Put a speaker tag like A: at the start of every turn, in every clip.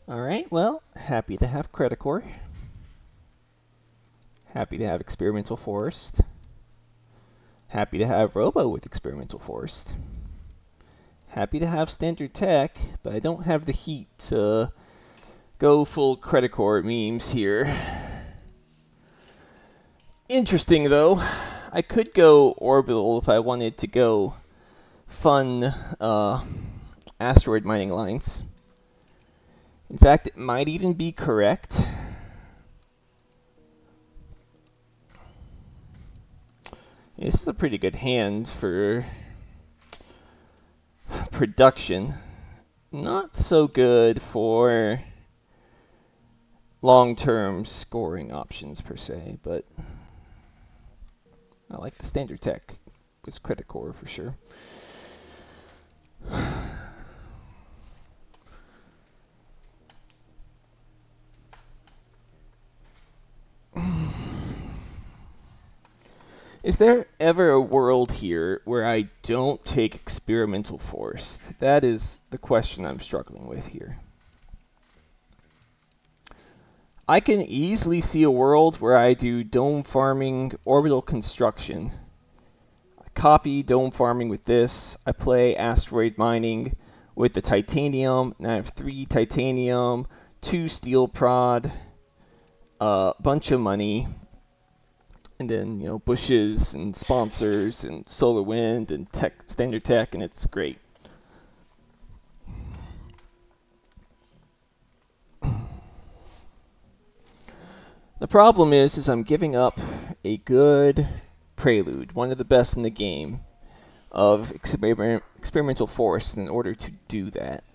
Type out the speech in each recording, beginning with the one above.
A: Alright, well, happy to have Credicore. Happy to have Experimental Forest. Happy to have Robo with Experimental Forest. Happy to have Standard Tech, but I don't have the heat to go full Credicore memes here. Interesting though, I could go Orbital if I wanted to go fun asteroid mining lines. In fact, it might even be correct. This is a pretty good hand for production. Not so good for long-term scoring options per se, but I like the Standard Tech with Credicore for sure. Is there ever a world here where I don't take Experimental Forest? That is the question I'm struggling with here. I can easily see a world where I do dome farming, orbital construction. I copy dome farming with this. I play asteroid mining with the titanium, and I have 3 titanium, 2 steel prod, a bunch of money, and then bushes and sponsors and solar wind and standard tech, and it's great. The problem is I'm giving up a good prelude, one of the best in the game, of experimental force in order to do that.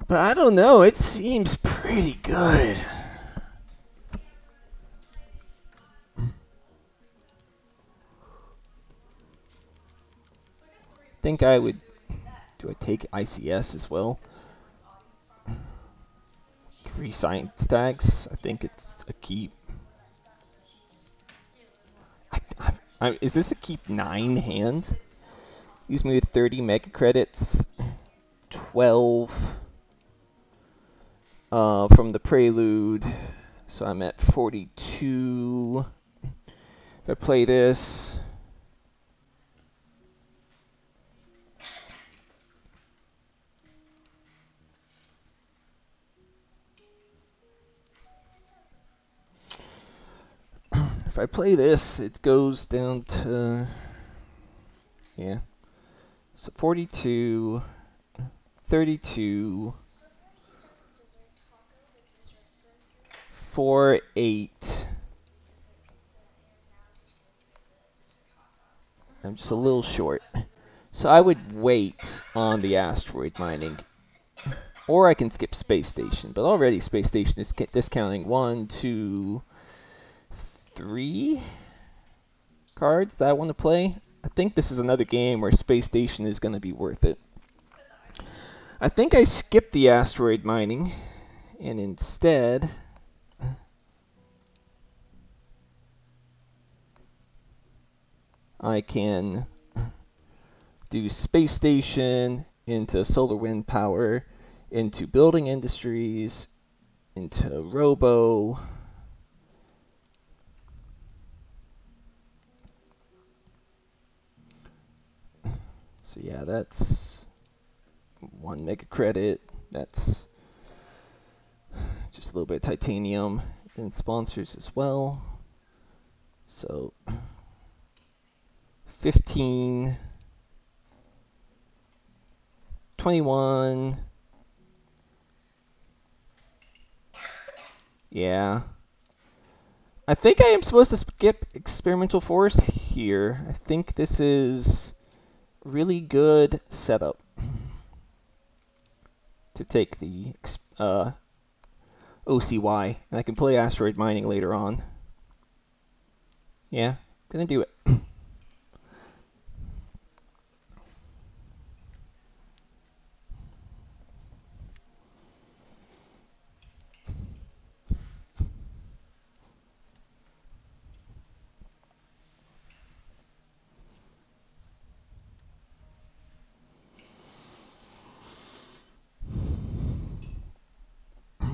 A: But I don't know, it seems pretty good. Think I would. Do I take ICS as well? 3 science tags. I think it's a keep. Is this a keep 9 hand? Leaves me with 30 mega credits, 12 from the prelude, so I'm at 42. If I play this, it goes down to, yeah, so 42, 32, 4, 8. I'm just a little short. So I would wait on the asteroid mining. Or I can skip Space Station. But already Space Station is discounting 1, 2, 3 cards that I want to play. I think this is another game where Space Station is going to be worth it. I think I skipped the asteroid mining. And instead, I can do Space Station into solar wind power, into building industries, into Robo. So yeah, that's 1 mega credit. That's just a little bit of titanium and sponsors as well. So 15, 21. Yeah. I think I am supposed to skip experimental force here. I think this is really good setup to take the OCY, and I can play asteroid mining later on. Yeah, gonna do it.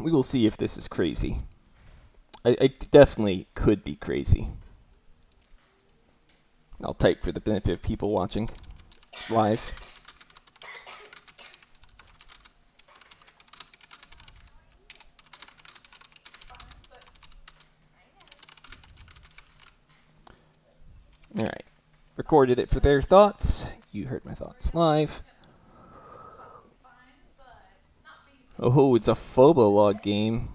A: we will see if this is crazy. I definitely could be crazy. I'll type for the benefit of people watching live. Alright. Recorded it for their thoughts. You heard my thoughts live. Oh, it's a Phobolog game.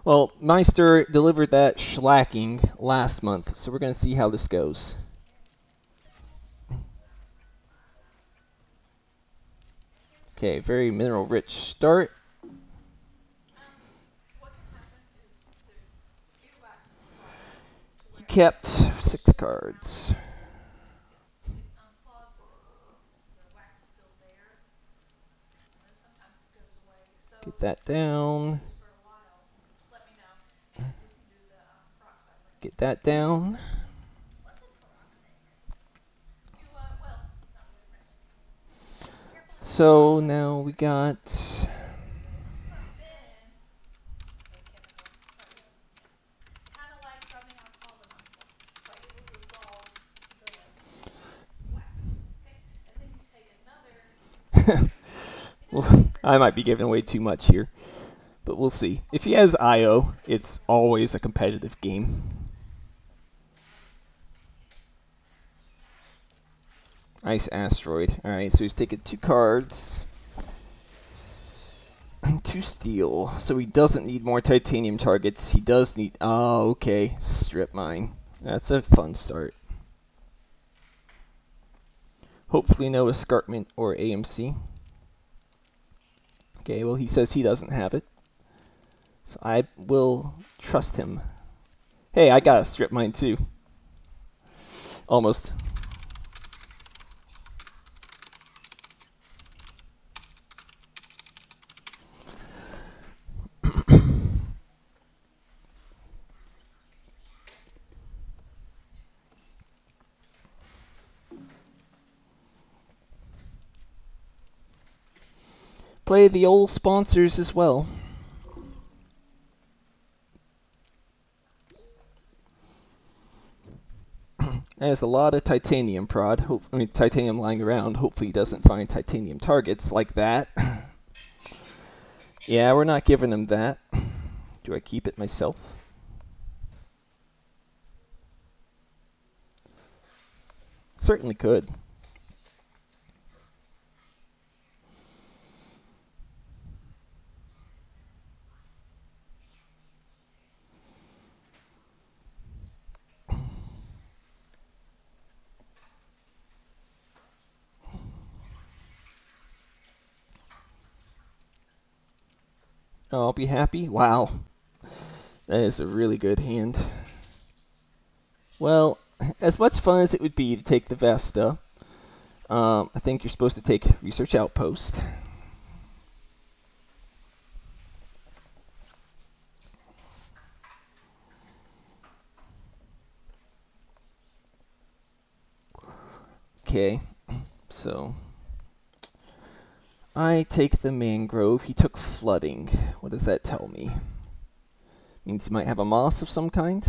A: Well, Meister delivered that shellacking last month, so we're going to see how this goes. Okay, very mineral-rich start. He kept 6 cards. Get that down. Get that down. So now we got... Well, I might be giving away too much here, but we'll see. If he has IO, it's always a competitive game. Ice Asteroid. Alright, so he's taking 2 cards. 2 steel. So he doesn't need more titanium targets. He does need... Oh, okay. Strip mine. That's a fun start. Hopefully no escarpment or AMC. Okay, well he says he doesn't have it. So I will trust him. Hey, I got a strip mine too. Almost. Play the old sponsors as well. There's a lot of titanium prod. Titanium lying around. Hopefully he doesn't find titanium targets like that. Yeah, we're not giving him that. Do I keep it myself? Certainly could. Oh, I'll be happy? Wow. That is a really good hand. Well, as much fun as it would be to take the Vesta, I think you're supposed to take Research Outpost. Okay, so I take the Mangrove. He took Flooding. What does that tell me? Means he might have a moss of some kind?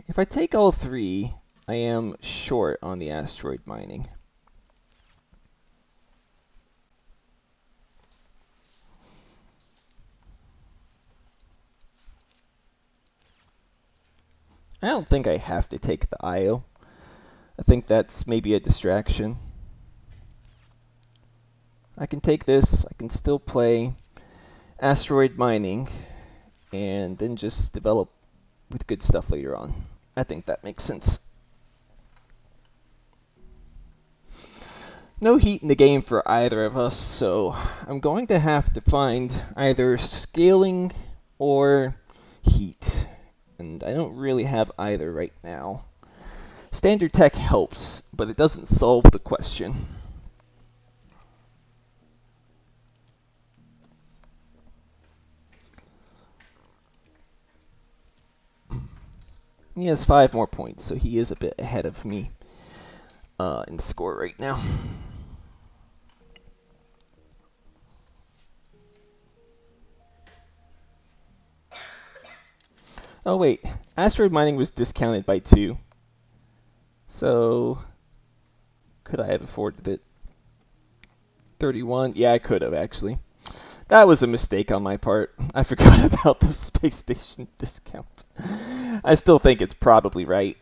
A: If I take all 3, I am short on the asteroid mining. I don't think I have to take the IO. I think that's maybe a distraction. I can take this, I can still play asteroid mining, and then just develop with good stuff later on. I think that makes sense. No heat in the game for either of us, so I'm going to have to find either scaling or heat. And I don't really have either right now. Standard tech helps, but it doesn't solve the question. He has 5 more points, so he is a bit ahead of me in the score right now. Oh wait, asteroid mining was discounted by 2. So, could I have afforded it? 31? Yeah, I could have actually. That was a mistake on my part. I forgot about the space station discount. I still think it's probably right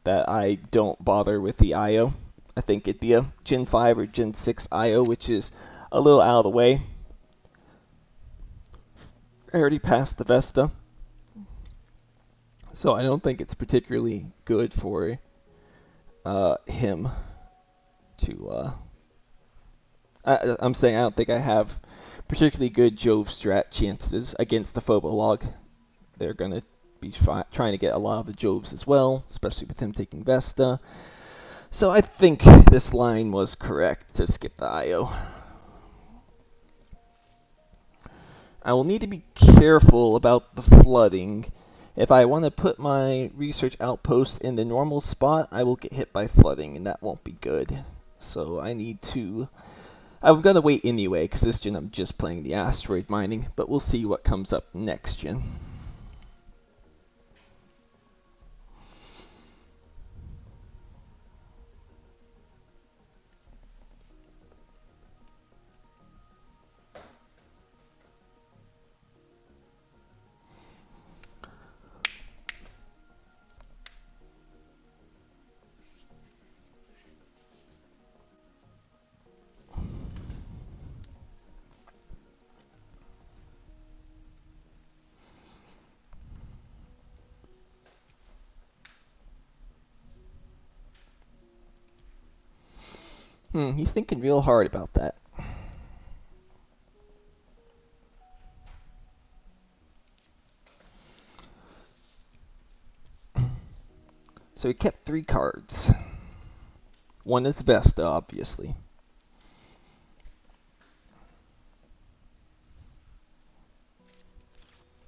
A: that I don't bother with the IO. I think it'd be a Gen 5 or Gen 6 IO, which is a little out of the way. I already passed the Vesta, so I don't think it's particularly good for him to. I'm saying I don't think I have particularly good Jove strat chances against the Phobolog. They're going to be trying to get a lot of the Joves as well, especially with him taking Vesta. So I think this line was correct to skip the IO. I will need to be careful about the flooding. If I want to put my research outpost in the normal spot, I will get hit by flooding, and that won't be good. So I need to... I'm going to wait anyway, because this gen I'm just playing the asteroid mining, but we'll see what comes up next gen. He's thinking real hard about that. So he kept 3 cards. One is Vesta, obviously.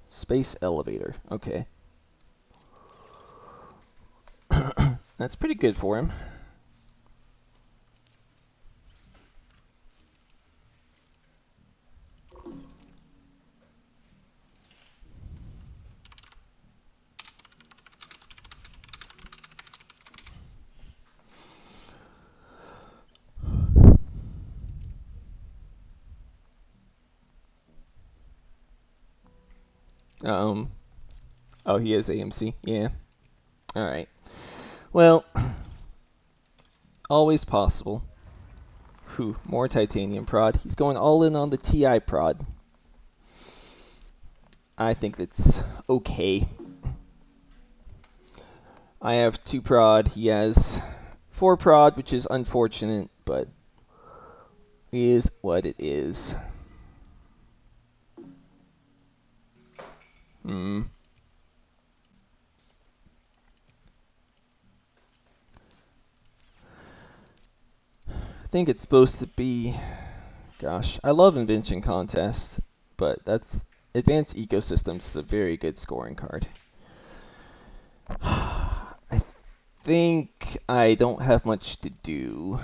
A: Space elevator. Okay. That's pretty good for him. Oh, he has AMC. Yeah. Alright. Well, always possible. Whew, more titanium prod. He's going all in on the TI prod. I think that's okay. I have 2 prod. He has 4 prod, which is unfortunate, but is what it is. I think it's supposed to be... Gosh, I love Invention Contest, but that's... Advanced Ecosystems is a very good scoring card. I think I don't have much to do.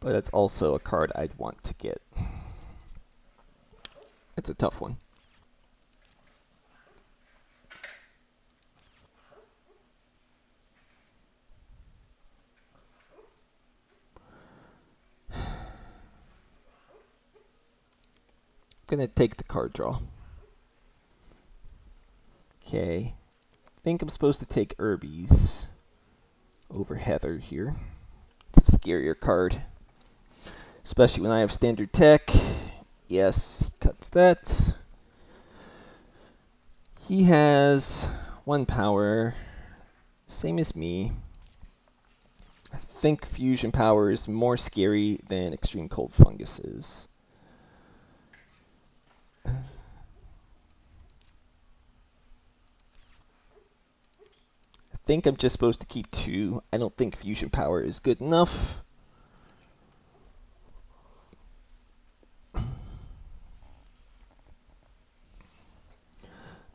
A: But it's also a card I'd want to get. It's a tough one. I'm gonna take the card draw. Okay. I think I'm supposed to take Irby's over Heather here. It's a scarier card. Especially when I have standard tech. Yes, cuts that. He has 1 power. Same as me. I think fusion power is more scary than extreme cold fungus is. I think I'm just supposed to keep 2. I don't think fusion power is good enough.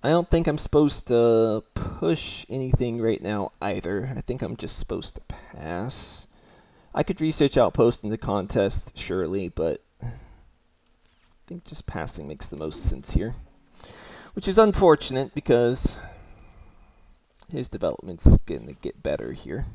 A: I don't think I'm supposed to push anything right now either. I think I'm just supposed to pass. I could research outpost in the contest, surely, but I think just passing makes the most sense here. Which is unfortunate because his development's going to get better here.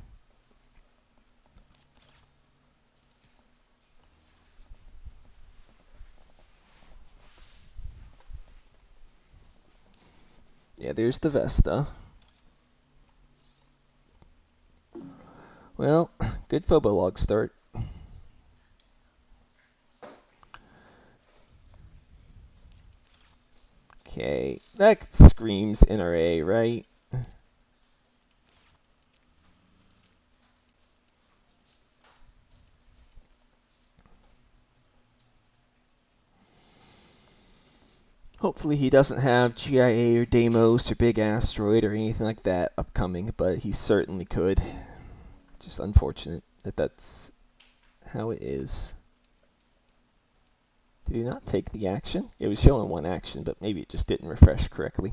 A: Yeah, there's the Vesta. Well, good Phobolog start. Okay, that screams NRA, right? Hopefully he doesn't have GIA or Deimos or Big Asteroid or anything like that upcoming, but he certainly could. Just unfortunate that that's how it is. Did he not take the action? It was showing one action, but maybe it just didn't refresh correctly.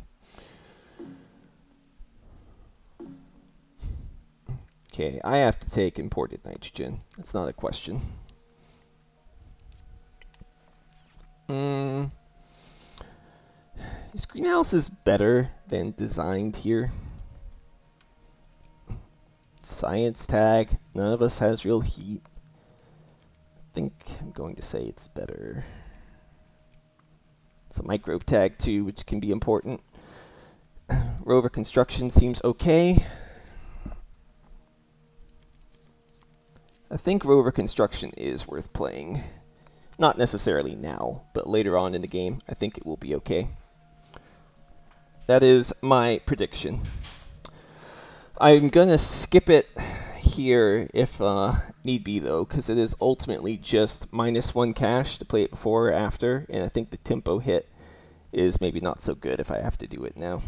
A: Okay, I have to take imported nitrogen. That's not a question. His greenhouse is better than designed here. Science tag. None of us has real heat. I think I'm going to say it's better. It's a microbe tag too, which can be important. Rover construction seems okay. I think rover construction is worth playing. Not necessarily now, but later on in the game, I think it will be okay. That is my prediction. I'm going to skip it here if need be, though, because it is ultimately just -1 cash to play it before or after, and I think the tempo hit is maybe not so good if I have to do it now.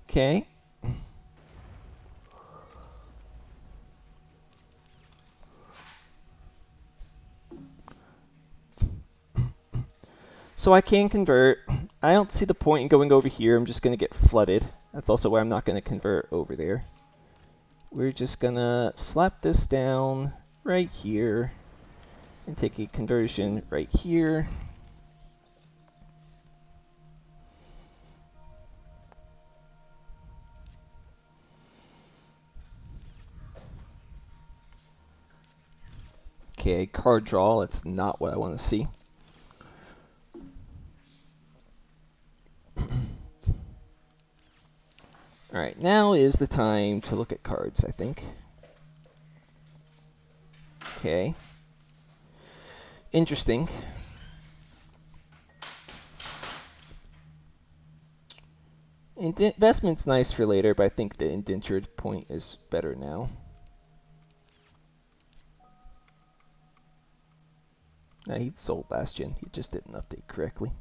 A: Okay. So I can convert. I don't see the point in going over here. I'm just going to get flooded. That's also why I'm not going to convert over there. We're just going to slap this down right here and take a conversion right here. Okay, card draw. That's not what I want to see. Alright, now is the time to look at cards, I think. Okay. Interesting. Investment's nice for later, but I think the indentured point is better now. Nah, he sold last gen. He just didn't update correctly.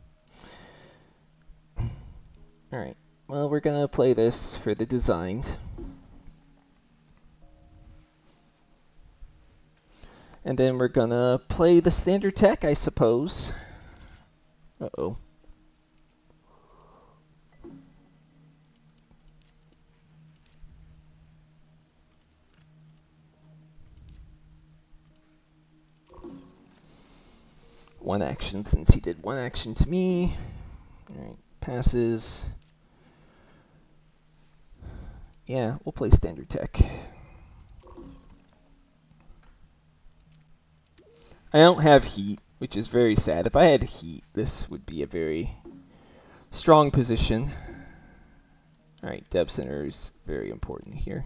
A: Alright. Well, we're going to play this for the designed. And then we're going to play the standard tech, I suppose. Uh-oh. One action, since he did one action to me. Alright, passes. Yeah, we'll play standard tech. I don't have heat, which is very sad. If I had heat, this would be a very strong position. Alright, dev center is very important here.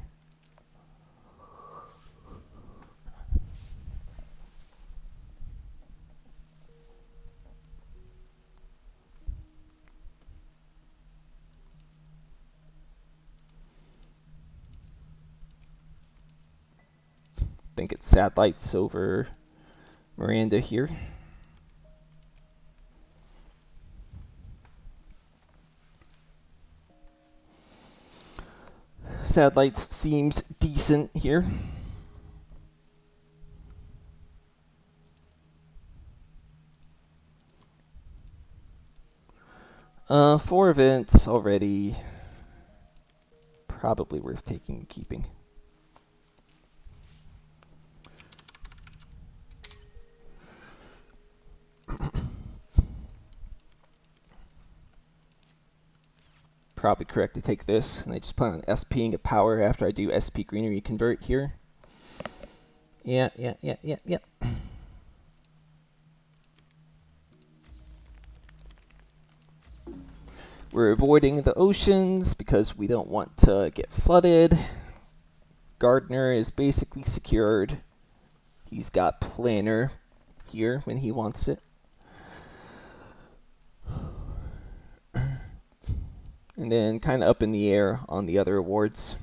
A: I think it's satellites over Miranda here. Satellites seems decent here. Four events already. Probably worth taking and keeping. Probably correct to take this, and I just plan on SPing a power after I do SP greenery convert here. Yeah. We're avoiding the oceans because we don't want to get flooded. Gardener is basically secured. He's got planner here when he wants it. And then kind of up in the air on the other awards.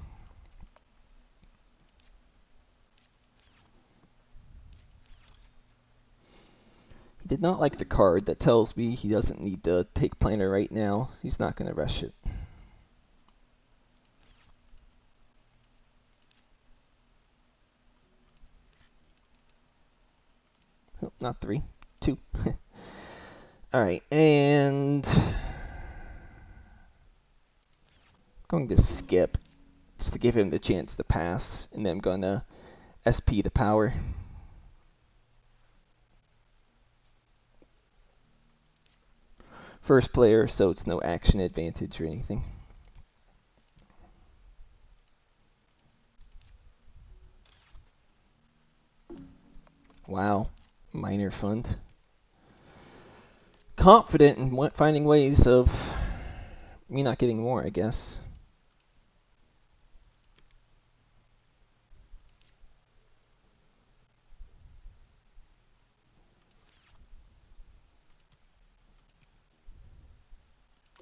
A: He did not like the card that tells me he doesn't need to take planner right now. He's not going to rush it. Oh, not 3, 2. Alright, and going to skip just to give him the chance to pass, and then I'm going to SP the power. First player, so it's no action advantage or anything. Wow, minor fund. Confident in finding ways of me not getting more, I guess.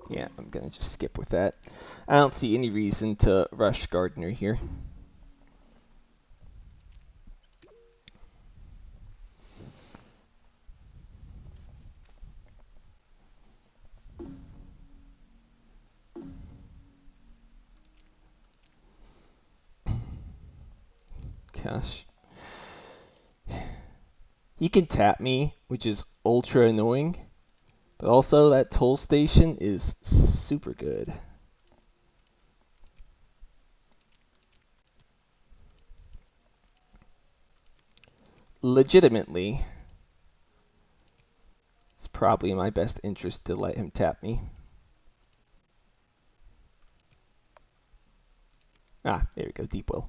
A: Yeah, I'm going to just skip with that. I don't see any reason to rush Gardener here. Gosh. He can tap me, which is ultra annoying. But also, that toll station is super good. Legitimately, it's probably in my best interest to let him tap me. Ah, there we go, deep well.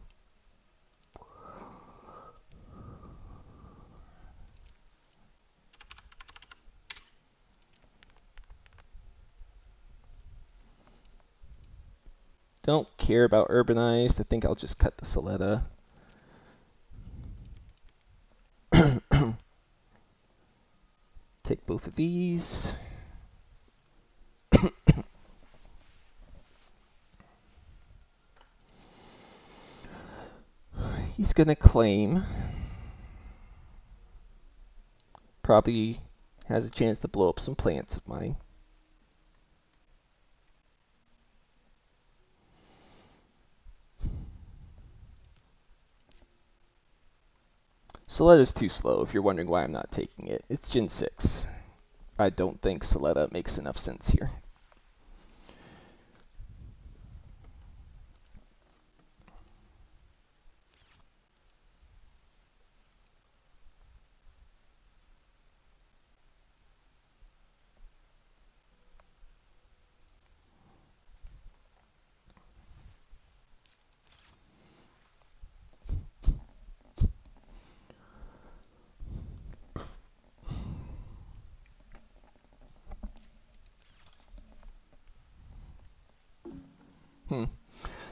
A: Don't care about urbanized. I think I'll just cut the Soletta. Take both of these. He's going to claim. Probably has a chance to blow up some plants of mine. Soletta's too slow if you're wondering why I'm not taking it. It's Gen 6. I don't think Soletta makes enough sense here.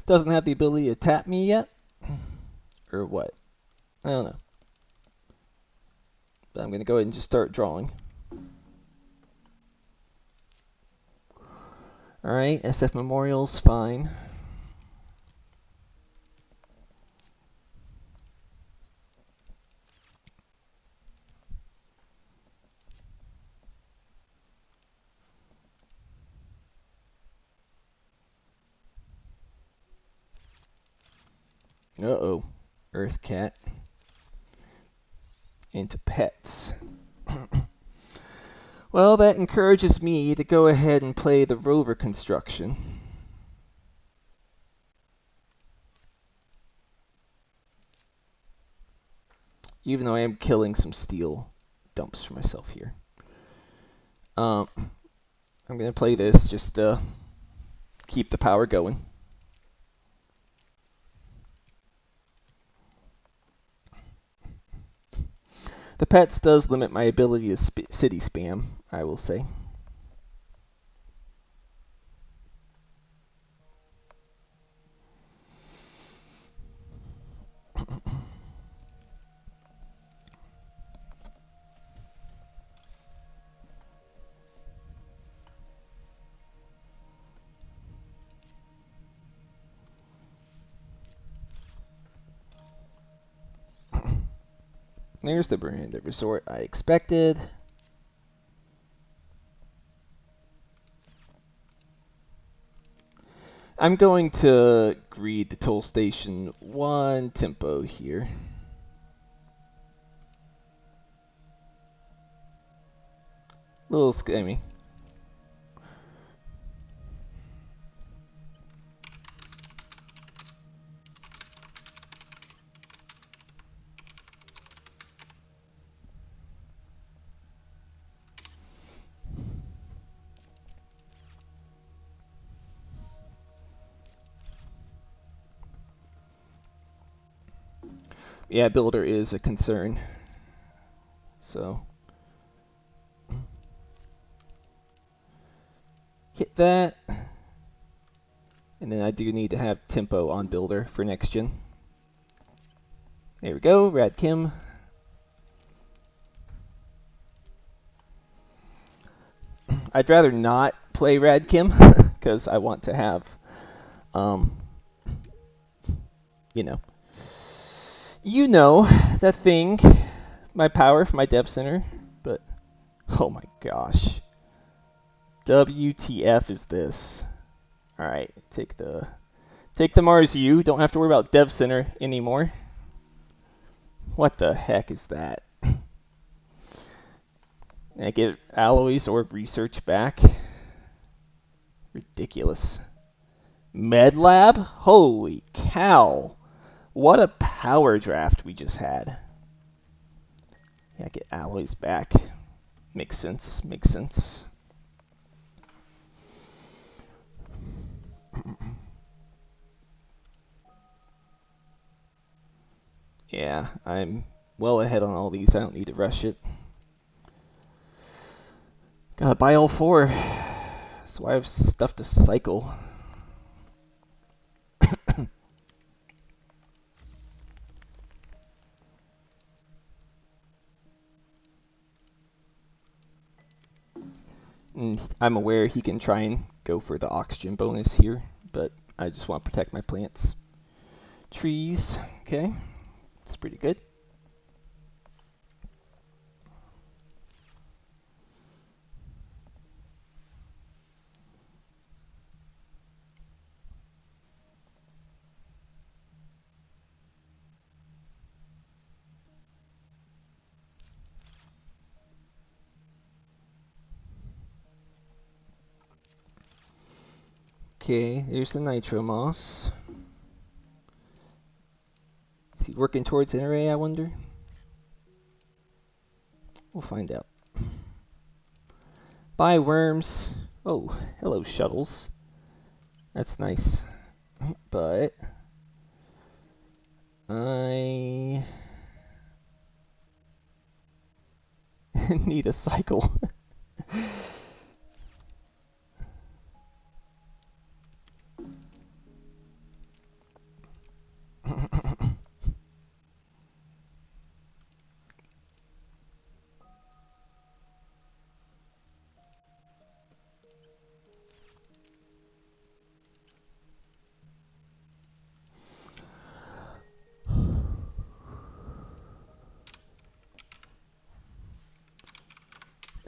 A: Doesn't have the ability to tap me yet? Or what? I don't know. But I'm going to go ahead and just start drawing. Alright, SF Memorial's fine. Uh-oh. Earth cat. Into pets. Well, that encourages me to go ahead and play the rover construction. Even though I am killing some steel dumps for myself here. I'm going to play this just to keep the power going. The pets does limit my ability to city spam, I will say. There's the brand resort I expected. I'm going to greed the toll station one tempo here. Little scammy. Yeah, builder is a concern. So hit that. And then I do need to have tempo on builder for next gen. There we go, Rad Kim. I'd rather not play Rad Kim because I want to have, you know, the thing, my power for my dev center. But oh my gosh, WTF is this? All right, take the Mars U. Don't have to worry about dev center anymore. What the heck is that? I get alloys or research back. Ridiculous. Med lab? Holy cow. What a power draft we just had. Yeah, get alloys back. Makes sense. Makes sense. Yeah, I'm well ahead on all these. I don't need to rush it. Gotta buy all 4. So I have stuff to cycle. And I'm aware he can try and go for the oxygen bonus here, but I just want to protect my plants. Trees, okay, it's pretty good. Okay, there's the nitro moss. Is he working towards an array, I wonder? We'll find out. Bye, worms. Oh, hello, shuttles. That's nice. But I need a cycle.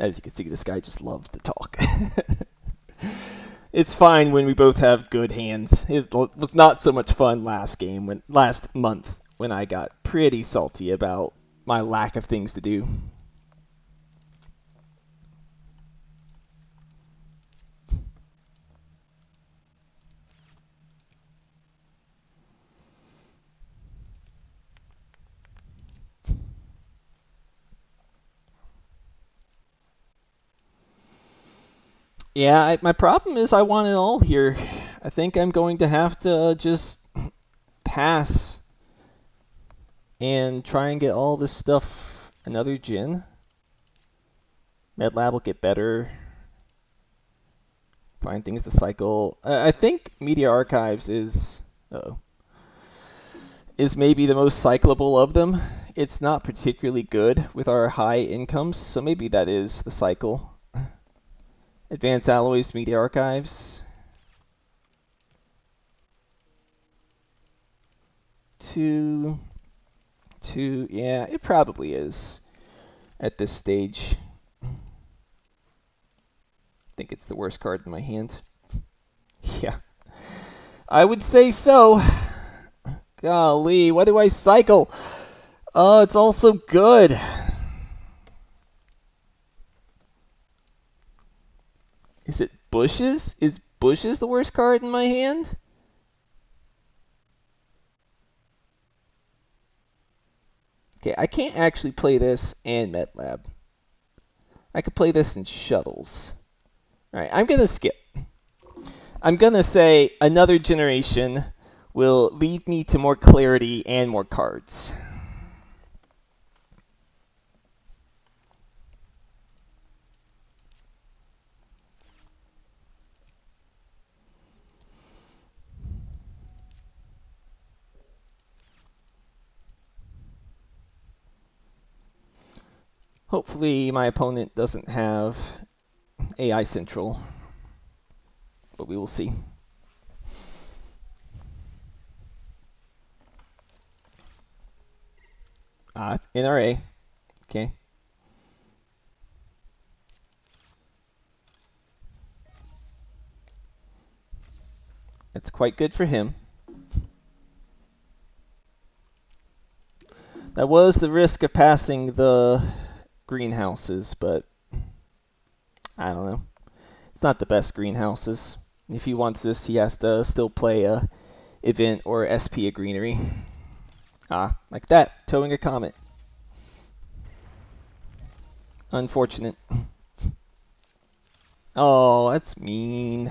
A: As you can see, this guy just loves to talk. It's fine when we both have good hands. It was not so much fun last month when I got pretty salty about my lack of things to do. Yeah, my problem is I want it all here. I think I'm going to have to just pass and try and get all this stuff. Another gin. MedLab will get better. Find things to cycle. I think Media Archives is maybe the most cyclable of them. It's not particularly good with our high incomes, so maybe that is the cycle. Advanced Alloys, Media Archives. Two, yeah, it probably is at this stage. I think it's the worst card in my hand. Yeah, I would say so. Golly, why do I cycle? Oh, it's also good. Is it Bushes? Is Bushes the worst card in my hand? Okay, I can't actually play this and MetLab. I could play this in Shuttles. Alright, I'm going to skip. I'm going to say another generation will lead me to more clarity and more cards. Hopefully my opponent doesn't have AI Central, but we will see. NRA. Okay. That's quite good for him. That was the risk of passing the greenhouses, but I don't know. It's not the best greenhouses. If he wants this, he has to still play a event or SP a greenery. Like that, towing a comet. Unfortunate. Oh, that's mean.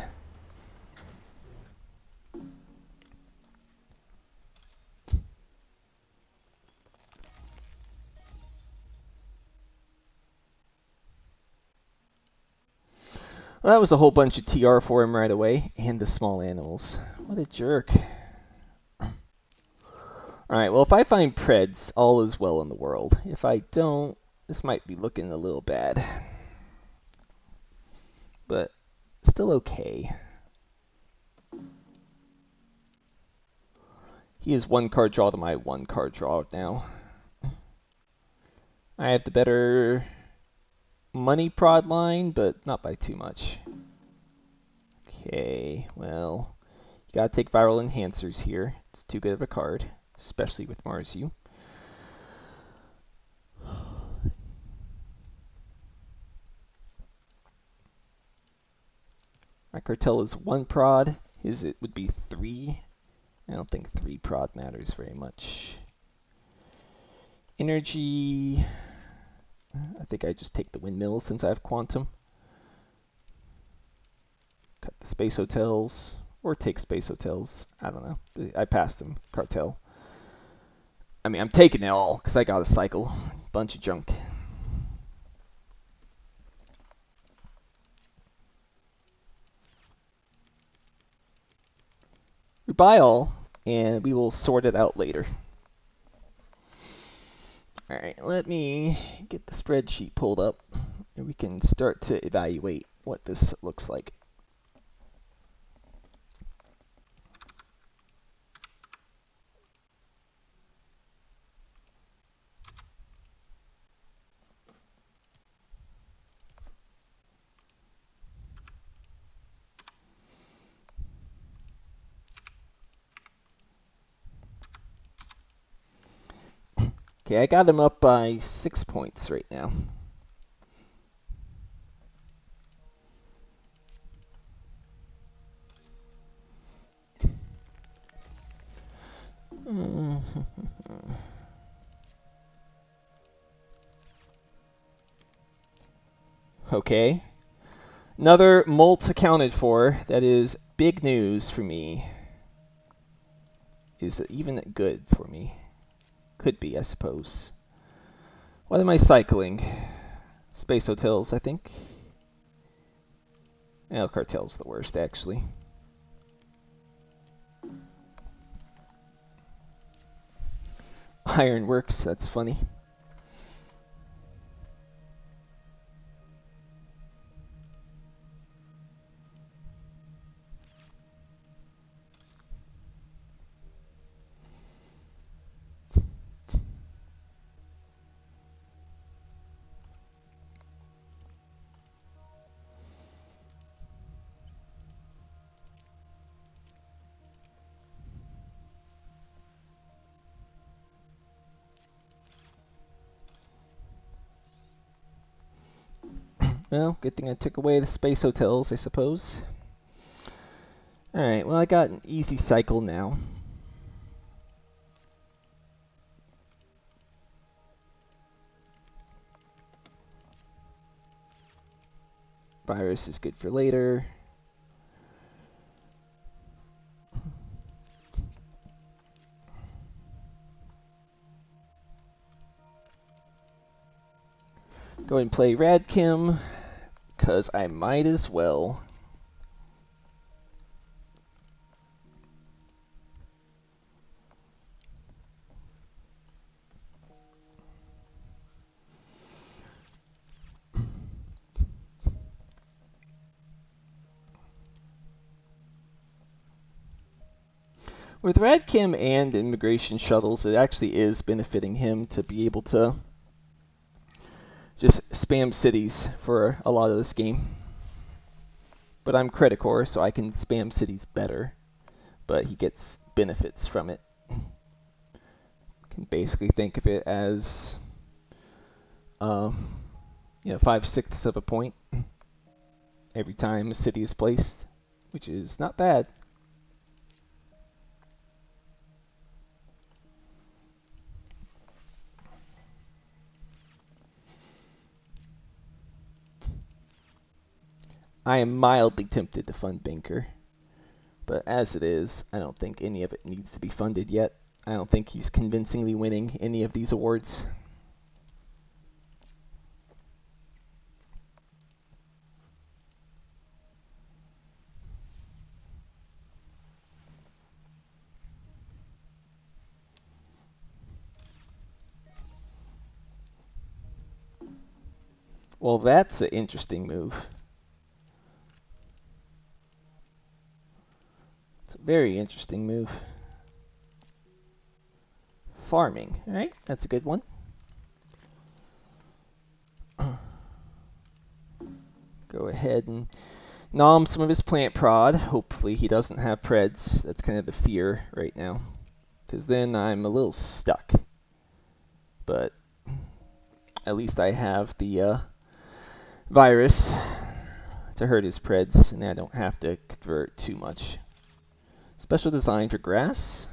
A: Well, that was a whole bunch of TR for him right away, and the small animals. What a jerk. Alright, well, if I find Preds, all is well in the world. If I don't, this might be looking a little bad. But still okay. He is one card draw to my one card draw now. I have the better money prod line, but not by too much. Okay, well, you gotta take viral enhancers here. It's too good of a card, especially with Marzu. My cartel is 1 prod. His it would be 3. I don't think 3 prod matters very much. Energy. I think I just take the windmills since I have quantum. Cut the space hotels. Or take space hotels. I don't know. I passed them. Cartel. I mean, I'm taking it all because I got a cycle. Bunch of junk. We buy all, and we will sort it out later. Alright, let me get the spreadsheet pulled up, and we can start to evaluate what this looks like. Okay, I got him up by 6 points right now. Okay. Another molt accounted for. That is big news for me. Is it even good for me? Could be, I suppose. What am I cycling? Space hotels, I think. El Cartel's the worst, actually. Ironworks, that's funny. Well, good thing I took away the space hotels, I suppose. Alright, well, I got an easy cycle now. Virus is good for later. Go ahead and play Radkim, because I might as well. With Radkim and immigration shuttles, it actually is benefiting him to be able to just spam cities for a lot of this game. But I'm Credit Core, so I can spam cities better. But he gets benefits from it. Can basically think of it as, 5/6 of a point every time a city is placed, which is not bad. I am mildly tempted to fund Banker, but as it is, I don't think any of it needs to be funded yet. I don't think he's convincingly winning any of these awards. Well, that's an interesting move. It's a very interesting move. Farming, alright, that's a good one. Go ahead and nom some of his plant prod. Hopefully he doesn't have preds. That's kind of the fear right now. Because then I'm a little stuck. But at least I have the virus to hurt his preds, and I don't have to convert too much. Special design for grass.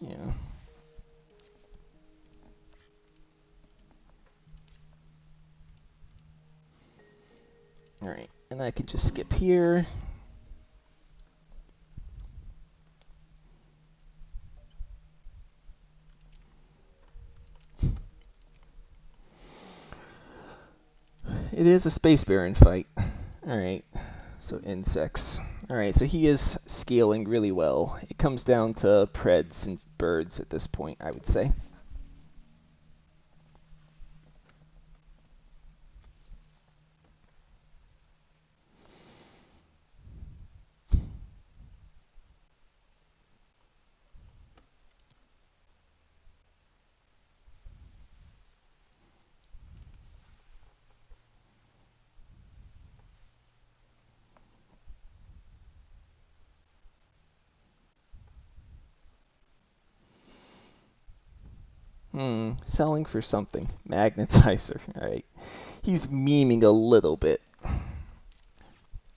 A: Yeah. Alright, and I can just skip here. It is a Space Baron fight. Alright, so insects. Alright, so he is scaling really well. It comes down to preds and birds at this point, I would say. Selling for something. Magnetizer. Alright. He's memeing a little bit.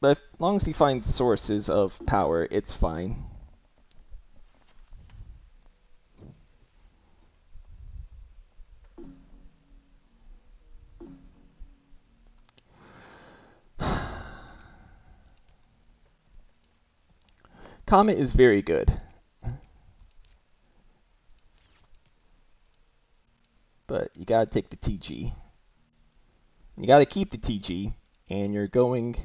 A: But as long as he finds sources of power, it's fine. Comet is very good. But you gotta take the TG. You gotta keep the TG, and you're going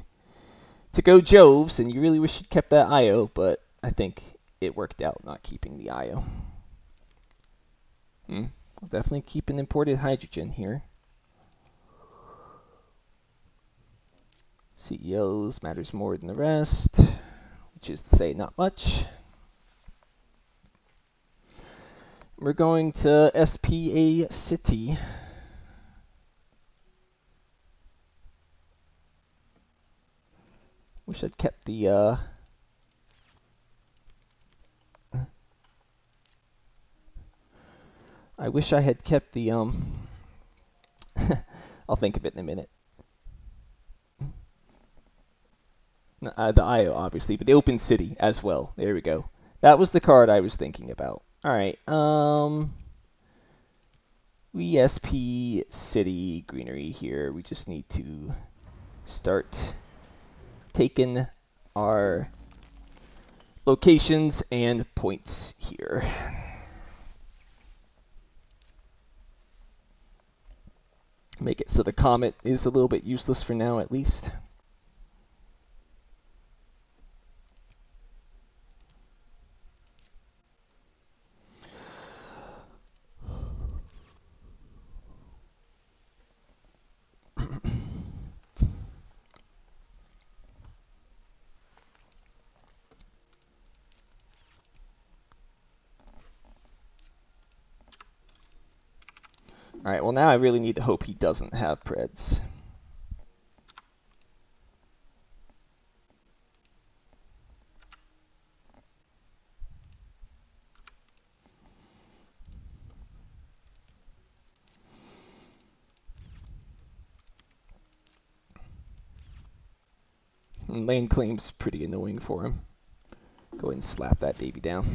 A: to go Joves, and you really wish you'd kept that IO, but I think it worked out not keeping the IO. We'll definitely keep an imported hydrogen here. CEOs matters more than the rest, which is to say not much. We're going to SPA City. Wish I'd kept the I wish I had kept the I'll think of it in a minute. The IO, obviously, but the Open City as well. There we go. That was the card I was thinking about. Alright, we SP City Greenery here. We just need to start taking our locations and points here. Make it so the Comet is a little bit useless for now, at least. Alright, well now I really need to hope he doesn't have Preds. And lane claim's pretty annoying for him. Go ahead and slap that baby down.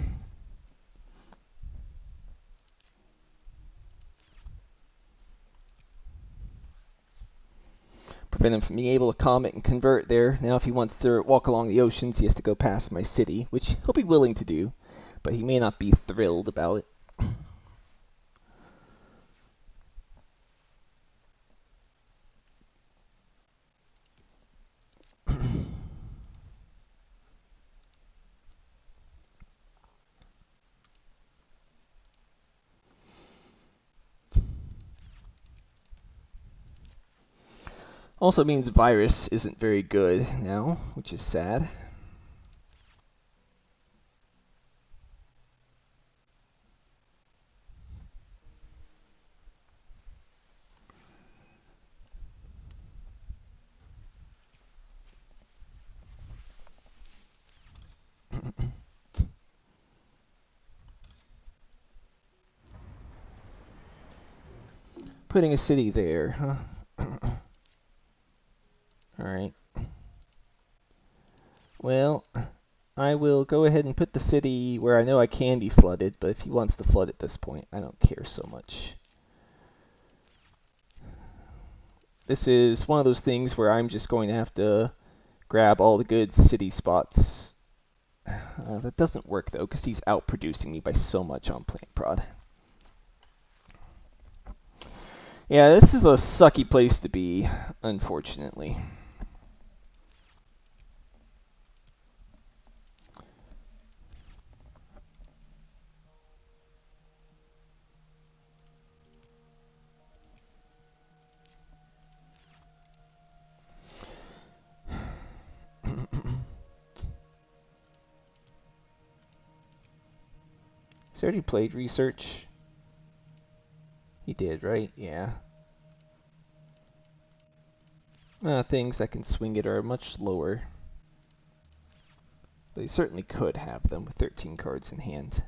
A: Prevent him from being able to comet and convert there. Now if he wants to walk along the oceans, he has to go past my city, which he'll be willing to do, but he may not be thrilled about it. Also means virus isn't very good now, which is sad. Putting a city there, huh? Alright. Well, I will go ahead and put the city where I know I can be flooded, but if he wants to flood at this point, I don't care so much. This is one of those things where I'm just going to have to grab all the good city spots. That doesn't work though, because he's outproducing me by so much on plant prod. Yeah, this is a sucky place to be, unfortunately. He's already played research. He did, right? Yeah. Things that can swing it are much lower. But he certainly could have them with 13 cards in hand.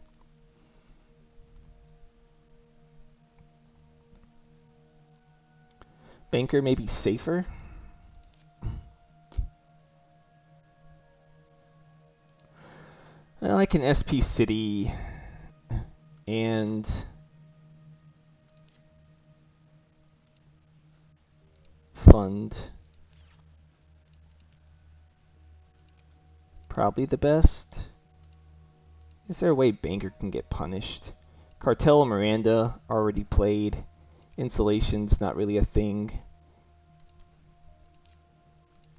A: Banker may be safer. Well, I can SP City and fund. Probably the best. Is there a way Banker can get punished? Cartel Miranda already played. Insulation's not really a thing.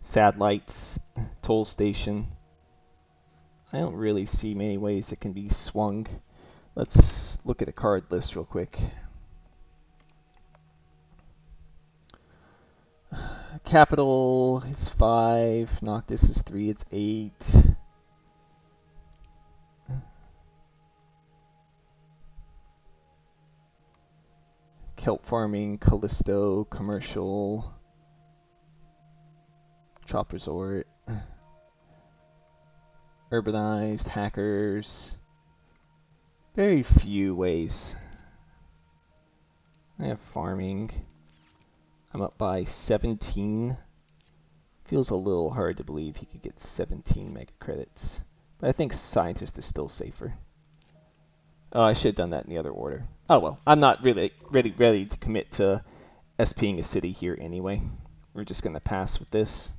A: Satellites, toll station. I don't really see many ways it can be swung. Let's look at a card list real quick. Capital is 5. Noctis is 3. It's 8. Kelp farming, Callisto, commercial, Chop Resort, urbanized, hackers. Very few ways. I have farming. I'm up by 17. Feels a little hard to believe he could get 17 mega credits. But I think scientist is still safer. Oh, I should have done that in the other order. Oh well, I'm not really ready to commit to SPing a city here anyway. We're just going to pass with this.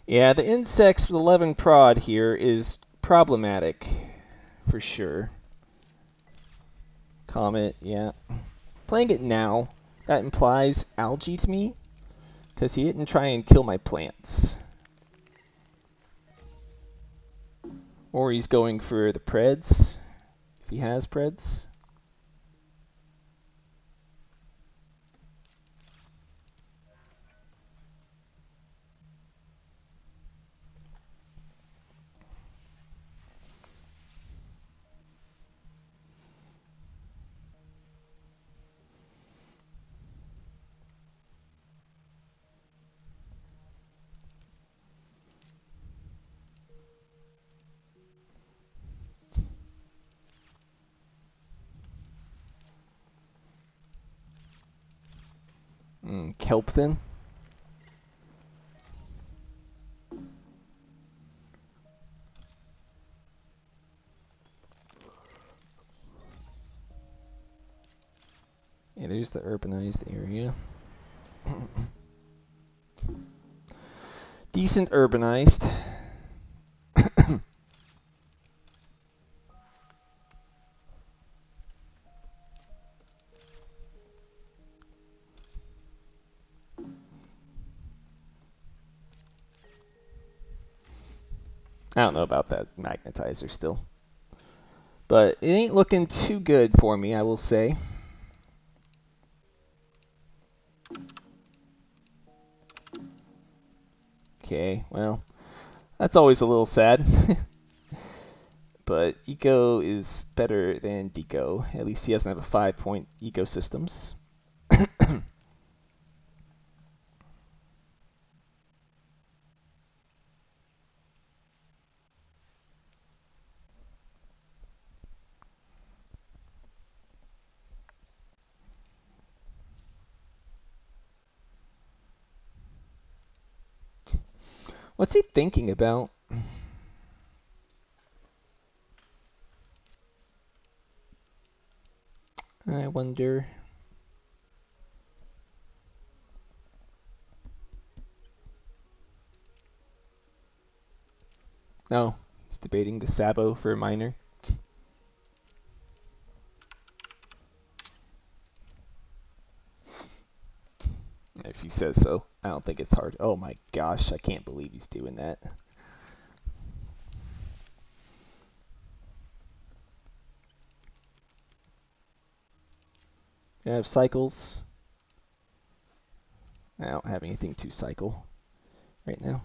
A: Yeah, the insects with 11 prod here is problematic, for sure. Comet, yeah. Playing it now, that implies algae to me, because he didn't try and kill my plants. Or he's going for the Preds, if he has Preds. Kelp then. Yeah, there's the urbanized area. Decent urbanized. I don't know about that magnetizer still. But it ain't looking too good for me, I will say. Okay, well, that's always a little sad. But Eco is better than Deco. At least he doesn't have a 5-point ecosystems. What's he thinking about? I wonder. Oh, he's debating the Sabo for a minor. If he says so. I don't think it's hard. Oh my gosh, I can't believe he's doing that. I have cycles. I don't have anything to cycle right now.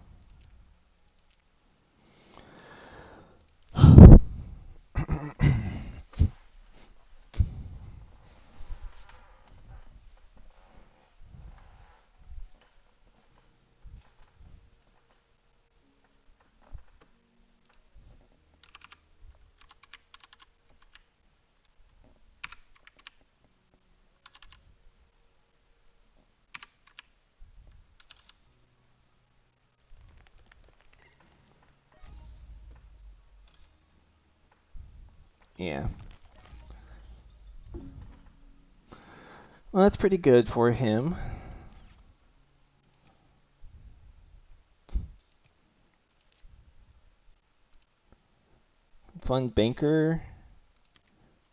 A: Yeah. Well, that's pretty good for him. Fun banker,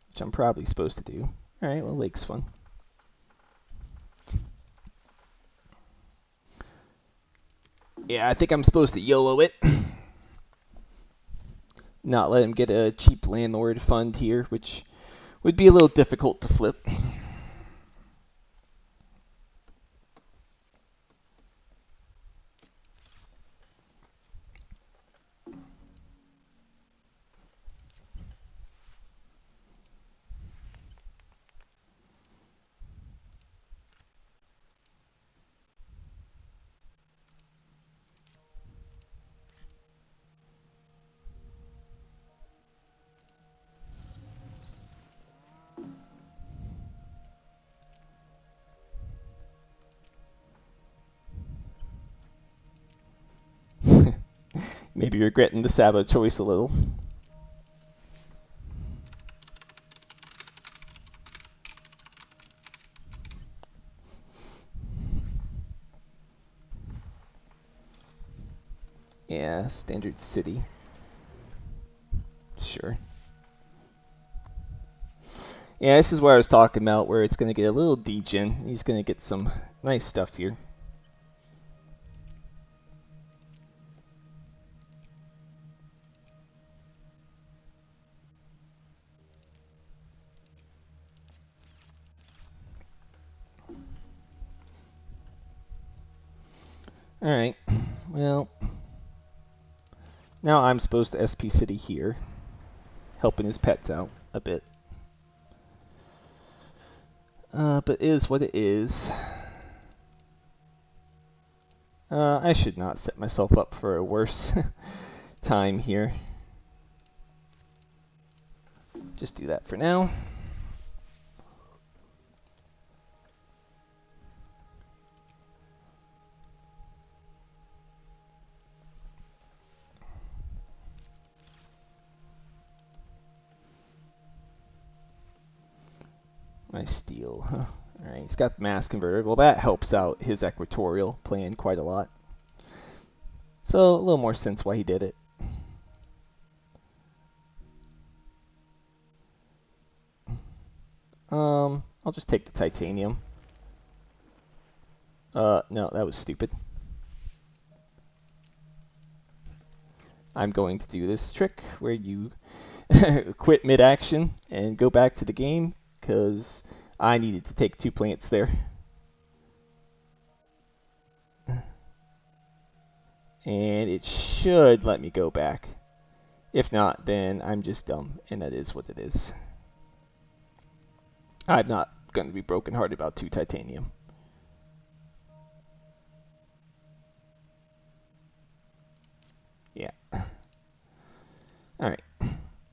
A: which I'm probably supposed to do. Alright, well, lake's fun. Yeah, I think I'm supposed to YOLO it. Not let him get a cheap landlord fund here, which would be a little difficult to flip. Maybe regretting the Saba choice a little. Yeah, standard city. Sure. Yeah, this is what I was talking about, where it's going to get a little degen. He's going to get some nice stuff here. Alright, well, now I'm supposed to SP City here, helping his pets out a bit. But it is what it is. I should not set myself up for a worse time here. Just do that for now. My steel, huh? Alright, he's got the mass converter. Well, that helps out his equatorial plan quite a lot. So, a little more sense why he did it. I'll just take the titanium. No, that was stupid. I'm going to do this trick where you quit mid-action and go back to the game, because I needed to take 2 plants there. And it should let me go back. If not, then I'm just dumb, and that is what it is. I'm not going to be brokenhearted about 2 titanium. Yeah. Alright.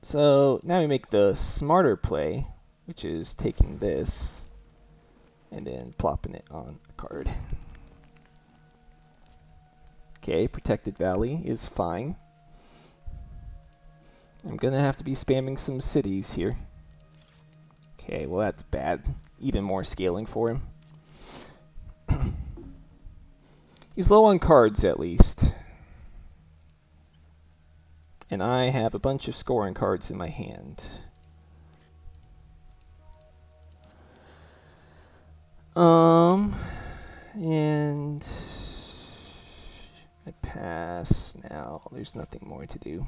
A: So now we make the smarter play, which is taking this and then plopping it on a card. Okay, Protected Valley is fine. I'm going to have to be spamming some cities here. Okay, well that's bad. Even more scaling for him. He's low on cards at least. And I have a bunch of scoring cards in my hand. And I pass now. There's nothing more to do.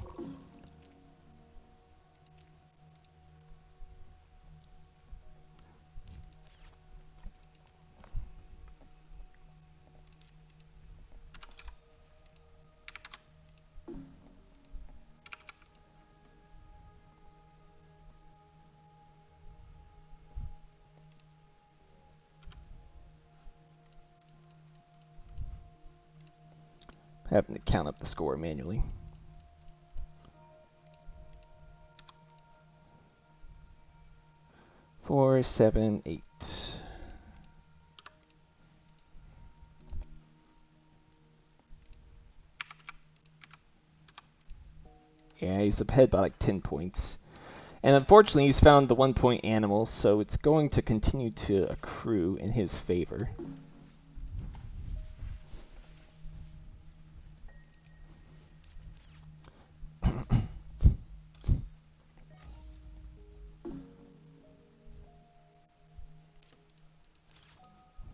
A: Having to count up the score manually. Four, 7, 8. Yeah, he's ahead by like 10 points. And unfortunately, he's found the 1-point animal, so it's going to continue to accrue in his favor.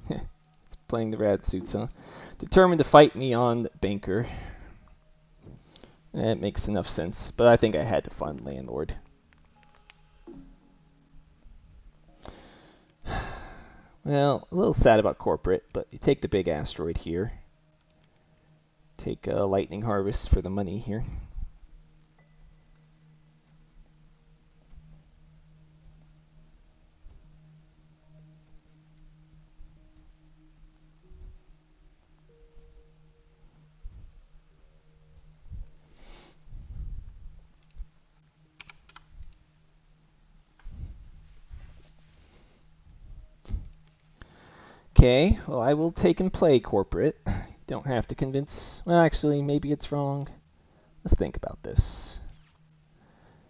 A: It's playing the rad suits, huh? Determined to fight me on banker. That makes enough sense, but I think I had to fund landlord. Well, a little sad about corporate, but you take the big asteroid here. Take a lightning harvest for the money here. Okay, well, I will take and play corporate. Don't have to convince. Well, actually, maybe it's wrong. Let's think about this.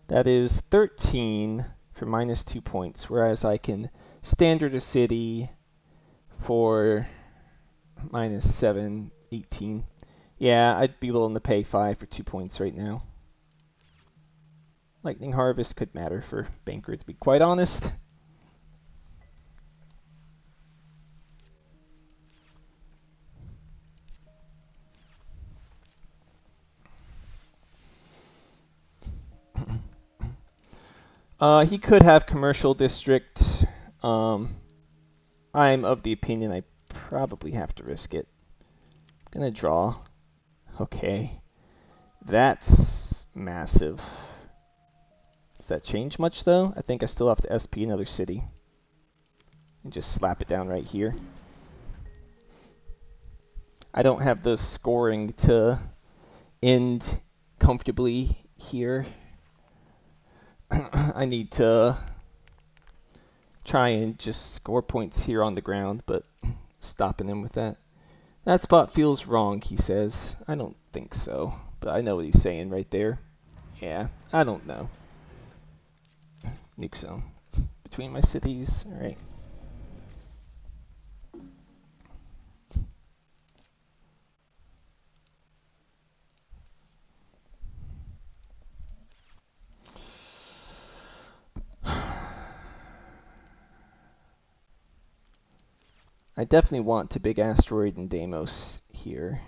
A: That is 13 for minus 2 points, whereas I can standard a city for minus 7, 18. Yeah, I'd be willing to pay 5 for 2 points right now. Lightning Harvest could matter for Banker, to be quite honest. He could have Commercial District. I'm of the opinion I probably have to risk it. I'm gonna draw. Okay. That's massive. Does that change much, though? I think I still have to SP another city. And just slap it down right here. I don't have the scoring to end comfortably here. I need to try and just score points here on the ground, but stopping him with that. That spot feels wrong, he says. I don't think so, but I know what he's saying right there. Yeah, I don't know. Nuke zone. Between my cities, alright. I definitely want to big asteroid and Deimos here,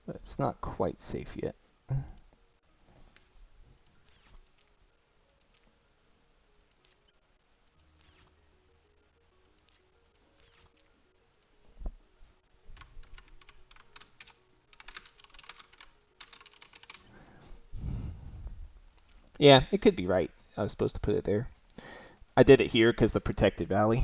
A: but it's not quite safe yet. Yeah, it could be right. I was supposed to put it there. I did it here because the protected valley.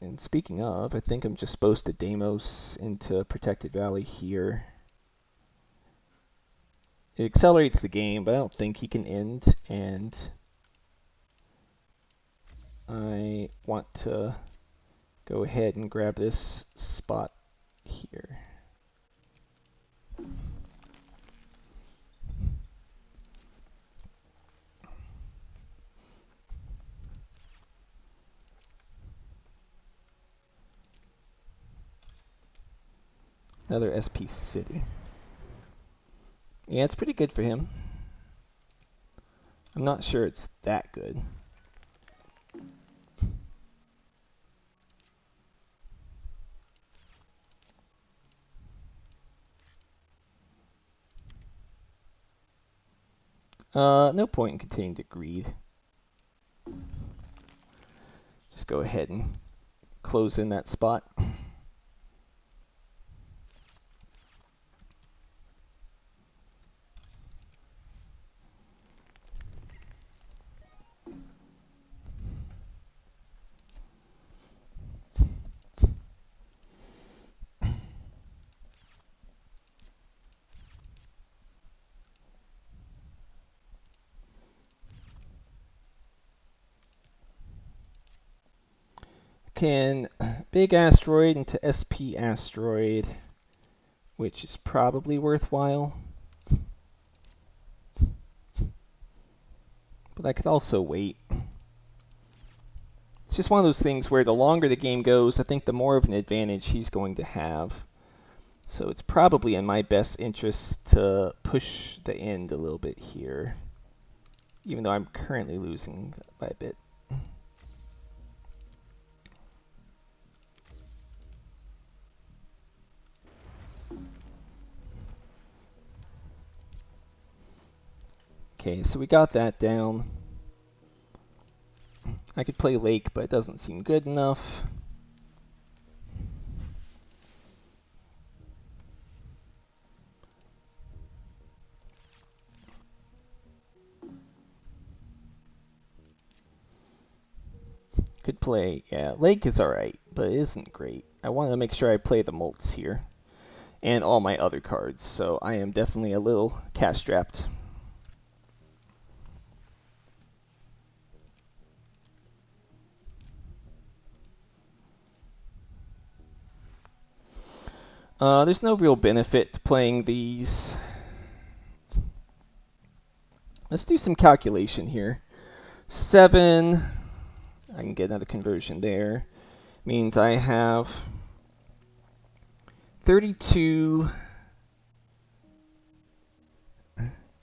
A: And speaking of, I think I'm just supposed to Deimos into protected valley here. It accelerates the game, but I don't think he can end, and I want to go ahead and grab this spot here. Another SP city. Yeah, it's pretty good for him. I'm not sure it's that good. No point in continuing to greed. Just go ahead and close in that spot. can big asteroid into SP asteroid, which is probably worthwhile. But I could also wait. It's just one of those things where the longer the game goes, I think the more of an advantage he's going to have. So it's probably in my best interest to push the end a little bit here, even though I'm currently losing by a bit. Okay, so we got that down. I could play Lake, but it doesn't seem good enough. Could play, yeah, Lake is alright, but it isn't great. I want to make sure I play the Molts here, and all my other cards, so I am definitely a little cash-strapped. There's no real benefit to playing these. Let's do some calculation here. 7, I can get another conversion there, means I have 32,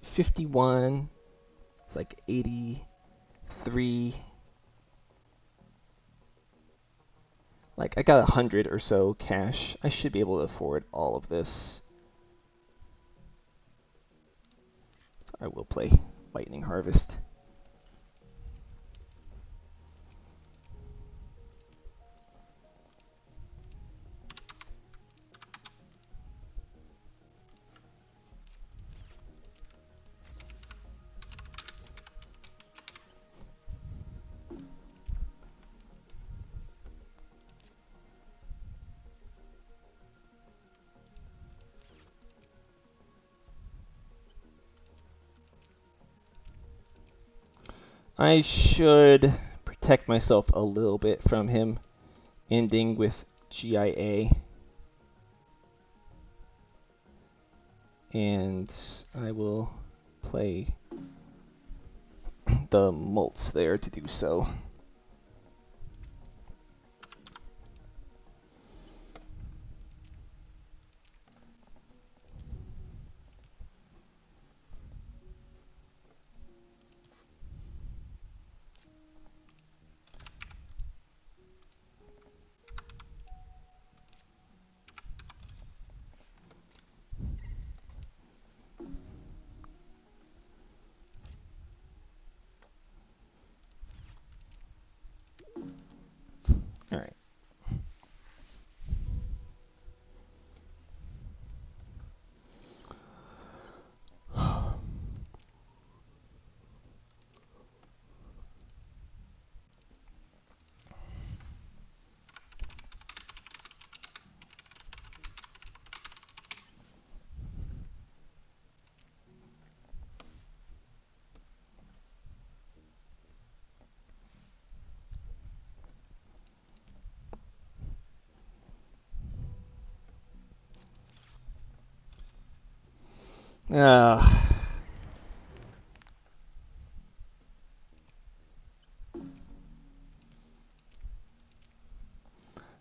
A: 51, it's like 83, like I got 100 or so cash. I should be able to afford all of this. So I will play Lightning Harvest. I should protect myself a little bit from him ending with GIA. And I will play the Molts there to do so. All right.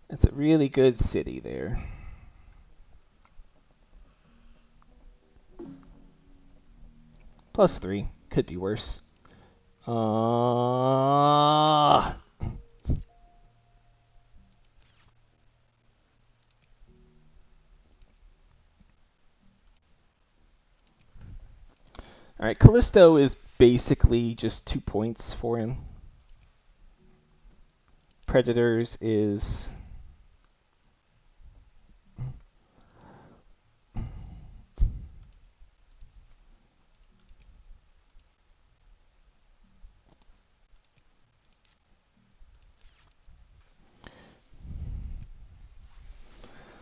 A: That's a really good city there. +3. Could be worse. Alright, Callisto is basically just 2 points for him. Predators is...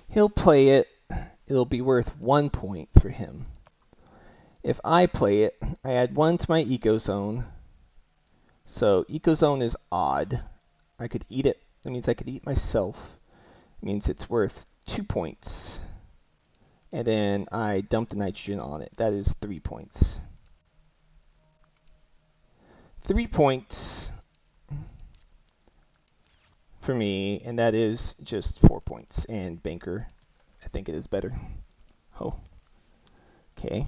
A: He'll play it. It'll be worth 1 point for him. If I play it, I add 1 to my eco zone. So eco zone is odd. I could eat it That means I could eat myself. It means it's worth 2 points. And then I dump the nitrogen on it. That is 3 points. 3 points for me, and that is just 4 points. And banker, I think it is better. Oh, okay.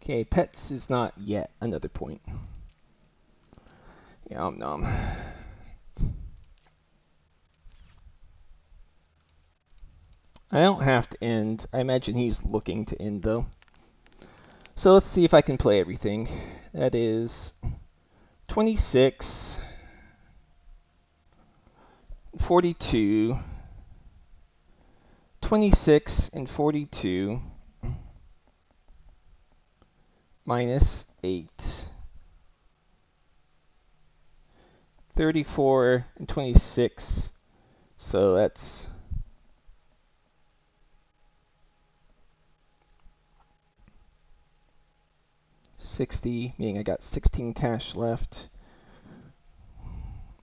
A: Okay, pets is not yet another point. Yum nom. I don't have to end. I imagine he's looking to end though. So let's see if I can play everything. That is 26, 42, 26 and 42 minus 8, 34 and 26. So that's 60, meaning I got 16 cash left.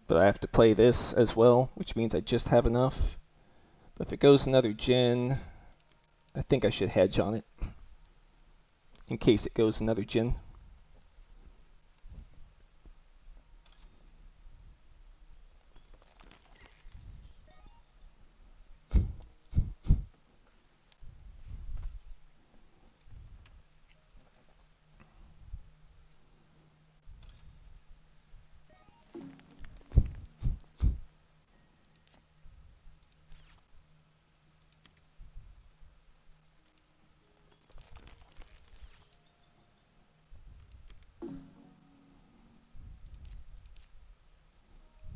A: But I have to play this as well, which means I just have enough. But if it goes another gen, I think I should hedge on it in case it goes another gen.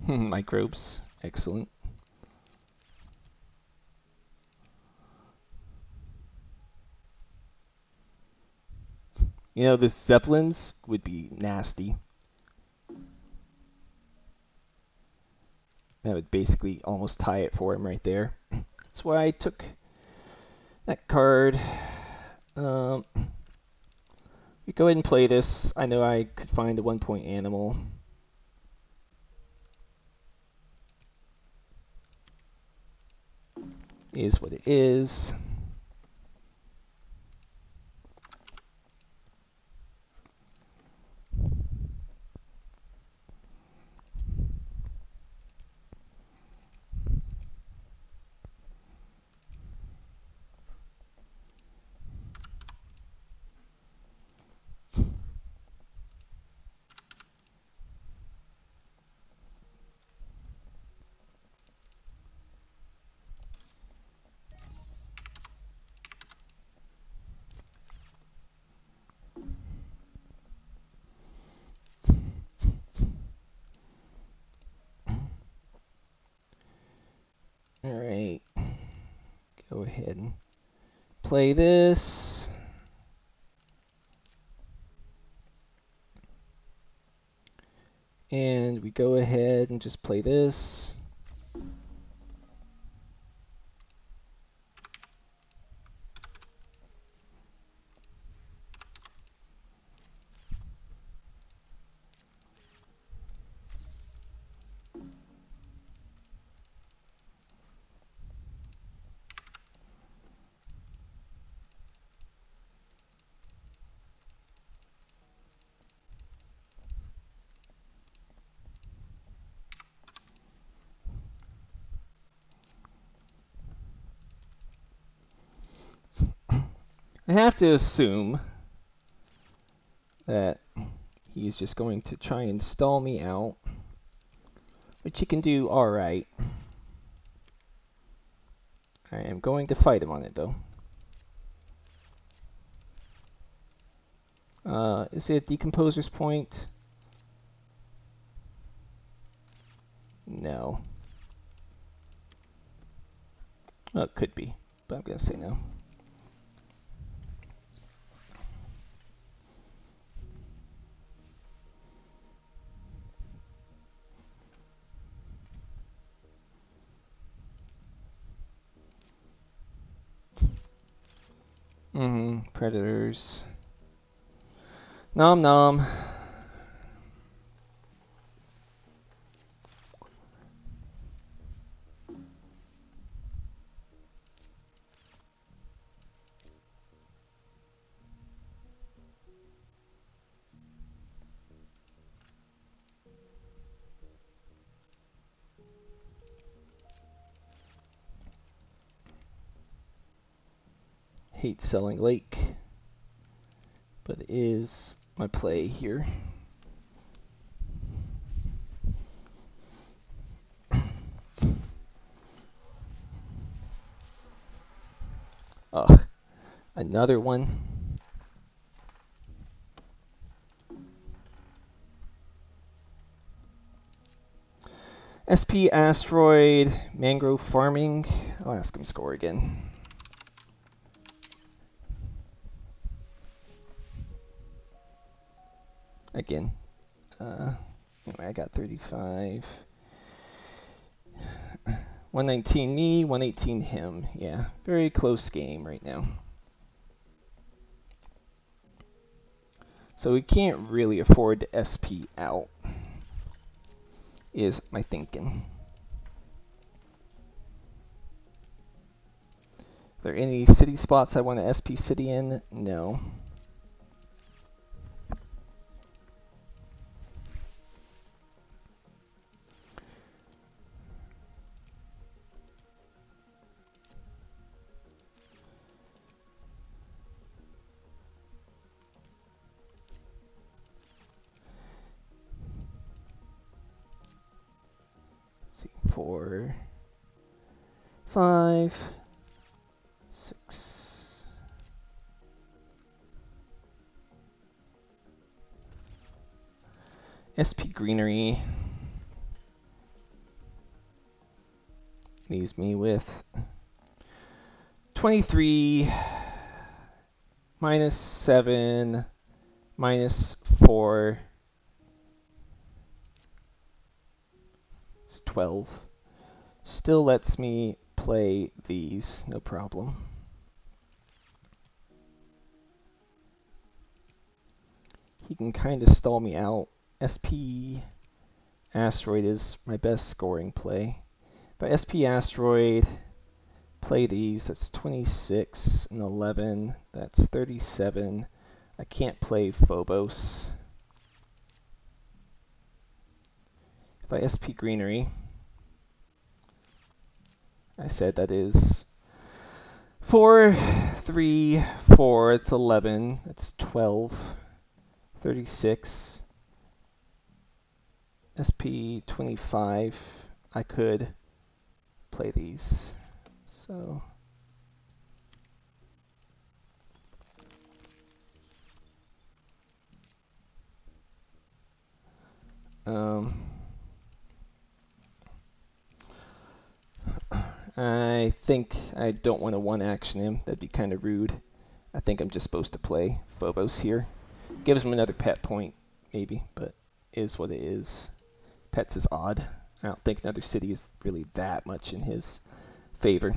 A: Microbes, excellent. You know, the Zeppelins would be nasty. That would basically almost tie it for him right there. That's why I took that card. We go ahead and play this. I know I could find a 1-point animal. Is what it is. Alright. Go ahead and play this. And we go ahead and just play this. I have to assume that he's just going to try and stall me out, which he can do alright. I am going to fight him on it though. Is it Decomposer's Point? No. Well, it could be, but I'm going to say no. Predators. Nom nom. Hate selling lake, but it is my play here. Ugh, another one. SP Asteroid, Mangrove Farming. I'll ask him score again. Again. Anyway, I got 35. 119 me, 118 him. Yeah, very close game right now. So we can't really afford to SP out, is my thinking. Are there any city spots I want to SP city in? No. Let's see, 4, 5, 6. SP Greenery leaves me with 23 minus 7 minus 4 is 12. Still lets me play these, no problem. He can kind of stall me out. SP Asteroid is my best scoring play. But SP Asteroid, play these, that's 26 and 11, that's 37. I can't play Phobos. If I SP Greenery, I said that is 4, 3, 4, it's 11, that's 12, 36, SP 25, I could play these. So I think I don't want to one action him. That'd be kind of rude. I think I'm just supposed to play Phobos here. Gives him another pet point, maybe, but is what it is. Pets is odd. I don't think another city is really that much in his favor.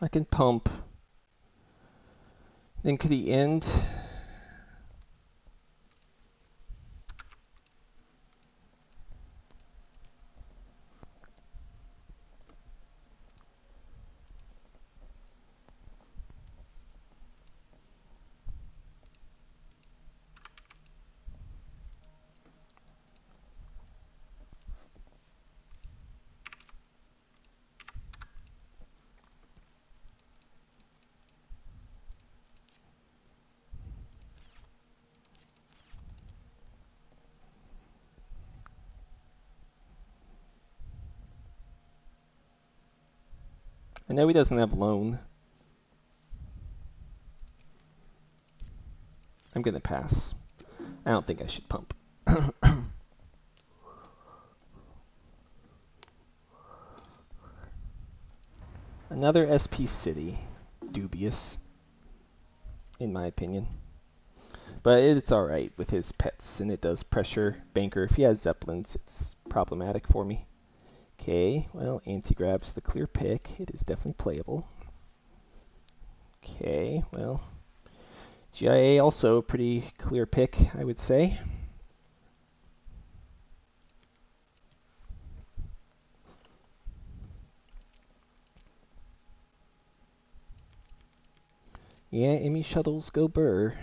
A: I can pump. Then could he end? I know he doesn't have loan. I'm going to pass. I don't think I should pump. Another SP City. Dubious, in my opinion. But it's alright with his pets, and it does pressure Banker. If he has Zeppelins, it's problematic for me. Okay, well, anti-grab's the clear pick. It is definitely playable. Okay, well, GIA also a pretty clear pick, I would say. Yeah, Emmy Shuttles go burr.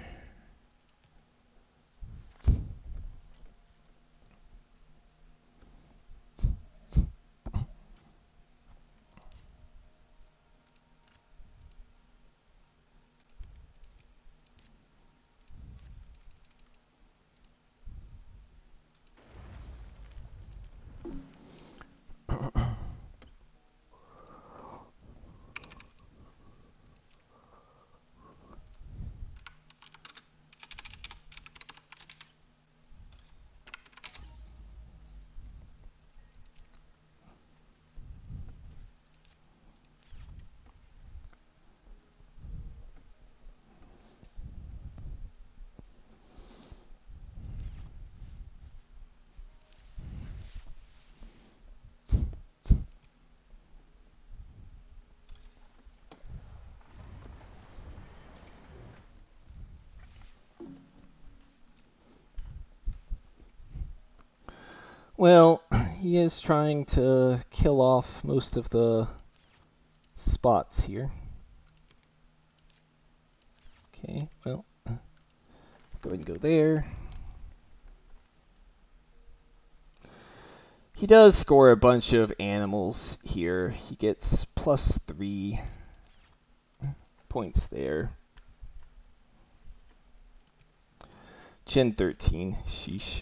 A: Well, he is trying to kill off most of the spots here. Okay, well, go ahead and go there. He does score a bunch of animals here. He gets +3 points there. Gen 13, sheesh.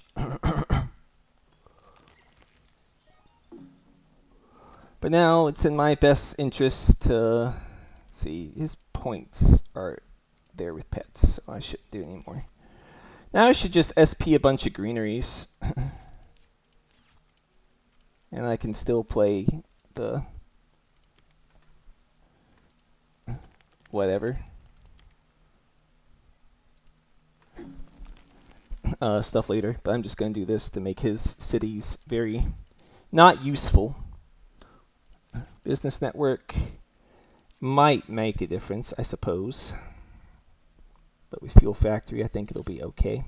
A: But now it's in my best interest to see. His points are there with pets, so I shouldn't do anymore. Now I should just SP a bunch of greeneries. And I can still play the whatever stuff later. But I'm just going to do this to make his cities very not useful. Business network might make a difference, I suppose. But with Fuel Factory, I think it'll be okay.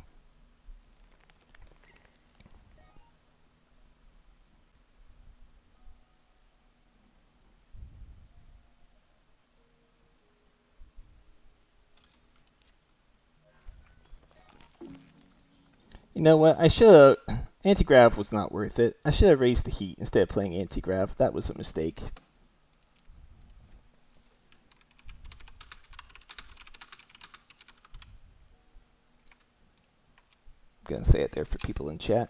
A: You know what? I should have... Anti-grav was not worth it. I should have raised the heat instead of playing anti-grav. That was a mistake. I'm going to say it there for people in chat.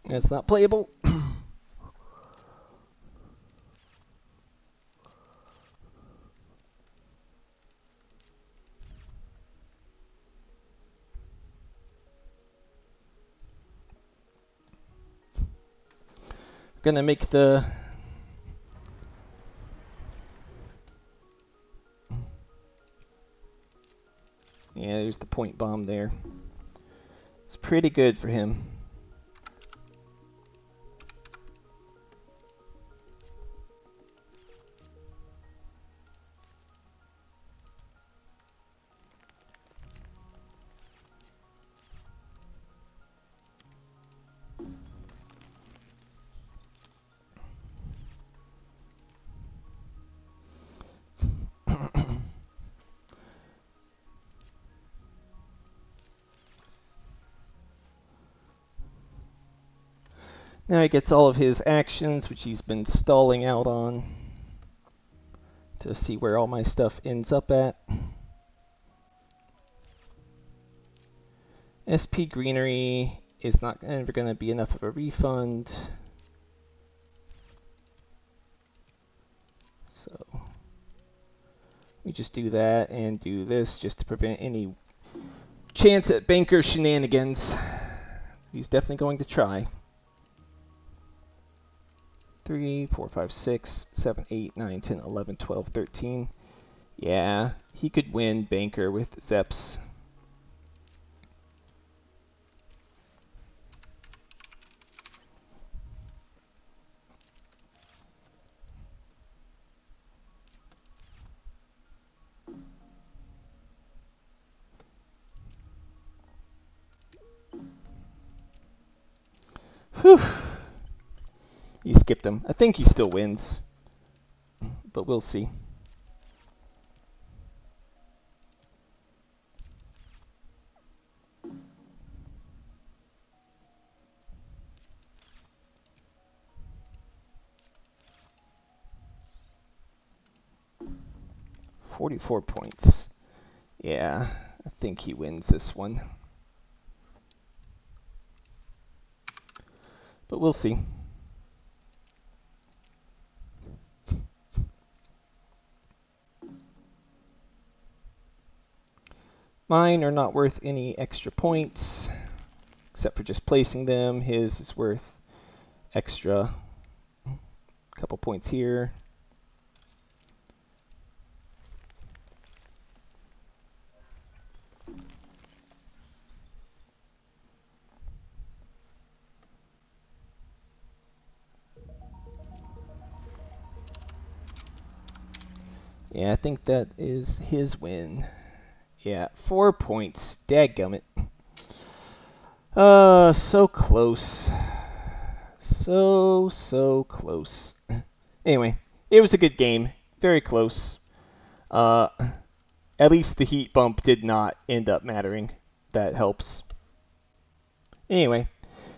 A: It's not playable. Gonna make the yeah, there's the point bomb there. It's pretty good for him. Now he gets all of his actions, which he's been stalling out on, to see where all my stuff ends up at. SP Greenery is not ever going to be enough of a refund. So we just do that and do this just to prevent any chance at banker shenanigans. He's definitely going to try. 3, 4, 5, 6, 7, 8, 9, 10, 11, 12, 13. Yeah, he could win banker with Zeps. Whew. He skipped him. I think he still wins, but we'll see. $44 points. Yeah, I think he wins this one. But we'll see. Mine are not worth any extra points, except for just placing them. His is worth extra. A couple points here. Yeah, I think that is his win. Yeah, 4 points. Dadgummit. So close. So close. Anyway, it was a good game. Very close. At least the heat bump did not end up mattering. That helps. Anyway,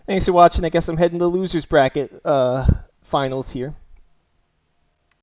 A: thanks for watching. I guess I'm heading to the losers bracket finals here.